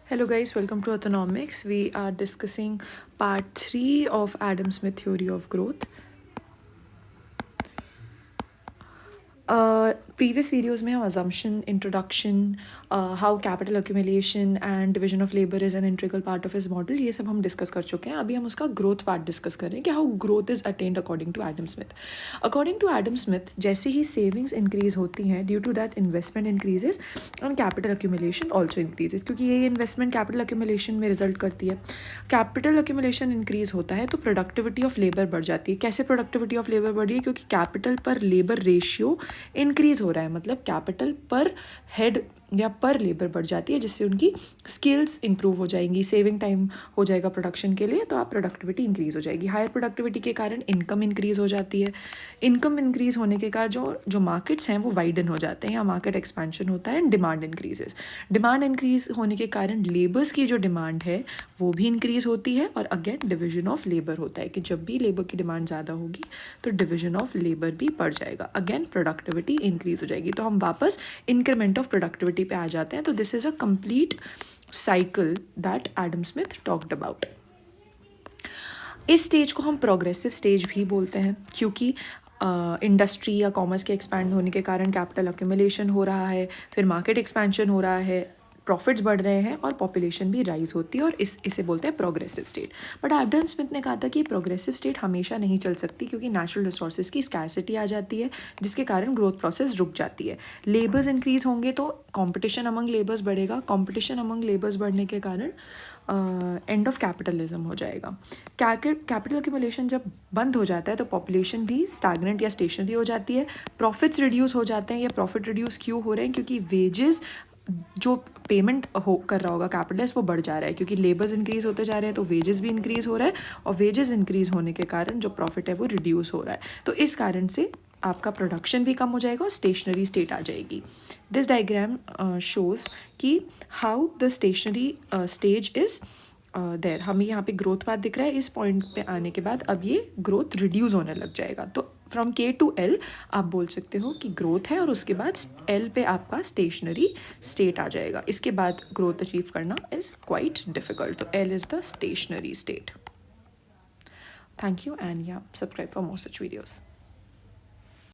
Hello guys, welcome to Autonomics. We are discussing part 3 of Adam Smith theory of growth. Previous videos में हम assumption, introduction, how capital accumulation and division of labor is an integral part of his model, ये सब हम discuss कर चुके हैं. अभी हम उसका growth part discuss कर रहे हैं कि how growth is attained according to Adam Smith. According to Adam Smith, जैसे ही savings increase होती हैं due to that investment increases and capital accumulation also increases, क्योंकि ये investment capital accumulation में result करती है. Capital accumulation increase होता है तो productivity of labor बढ़ जाती है. कैसे productivity of labor बढ़ी है? क्योंकि capital पर labor ratio इंक्रीज हो रहा है, मतलब कैपिटल पर हेड या पर लेबर बढ़ जाती है, जिससे उनकी स्किल्स इंप्रूव हो जाएंगी, सेविंग टाइम हो जाएगा प्रोडक्शन के लिए, तो आप प्रोडक्टिविटी इंक्रीज हो जाएगी. हायर प्रोडक्टिविटी के कारण इनकम इंक्रीज हो जाती है. इनकम इंक्रीज होने के कारण जो मार्केट्स हैं वो वाइडन हो जाते हैं या मार्केट एक्सपेंशन होता है and demand increases. Demand increase होने के कारण लेबर्स की जो डिमांड है वो भी इंक्रीज होती है और अगेन डिविजन ऑफ लेबर होता है कि जब भी लेबर की डिमांड ज़्यादा होगी तो डिविजन ऑफ लेबर भी बढ़ जाएगा, अगेन प्रोडक्टिविटी इंक्रीज हो जाएगी. तो हम वापस इंक्रीमेंट ऑफ प्रोडक्टिविटी पे आ जाते हैं. तो this is a complete cycle that Adam Smith talked about. इस स्टेज को हम प्रोग्रेसिव स्टेज भी बोलते हैं, क्योंकि इंडस्ट्री या कॉमर्स के एक्सपैंड होने के कारण कैपिटल अक्यूमुलेशन हो रहा है, फिर मार्केट एक्सपेंशन हो रहा है, प्रॉफिट्स बढ़ रहे हैं और पॉपुलेशन भी राइज होती है, और इसे बोलते हैं progressive state. But Adam Smith ने कहा था कि प्रोग्रेसिव स्टेट हमेशा नहीं चल सकती, क्योंकि नेचुरल रिसोर्सेज की स्कैरसिटी आ जाती है, जिसके कारण ग्रोथ प्रोसेस रुक जाती है. लेबर्स इंक्रीज होंगे तो कंपटीशन अमंग लेबर्स बढ़ेगा. कंपटीशन अमंग लेबर्स बढ़ने के कारण एंड ऑफ कैपिटलिज्म हो जाएगा. कैपिटल एक्यूमुलेशन जब बंद हो जाता है तो पॉपुलेशन भी स्टैग्नेंट या स्टेशनरी हो जाती है. प्रॉफिट्स रिड्यूस हो जाते हैं. ये प्रॉफिट रिड्यूस क्यों हो रहे हैं? क्योंकि वेजेस जो पेमेंट कर रहा होगा कैपिटलिस्ट वो बढ़ जा रहा है, क्योंकि लेबर्स इंक्रीज होते जा रहे हैं तो वेजेस भी इंक्रीज हो रहा है, और वेजेस इंक्रीज होने के कारण जो प्रॉफिट है वो रिड्यूस हो रहा है. तो इस कारण से आपका प्रोडक्शन भी कम हो जाएगा और स्टेशनरी स्टेट आ जाएगी. दिस डायग्राम शोज कि how the stationary stage is there. हमें यहाँ पे ग्रोथ पाथ दिख रहा है. इस पॉइंट पे आने के बाद अब ये ग्रोथ रिड्यूस होने लग जाएगा. तो फ्रॉम के टू एल आप बोल सकते हो कि ग्रोथ है, और उसके बाद एल पे आपका स्टेशनरी स्टेट आ जाएगा. इसके बाद ग्रोथ अचीव करना इज़ क्वाइट डिफिकल्ट. तो L is the stationary state. Thank you and या subscribe for more such videos.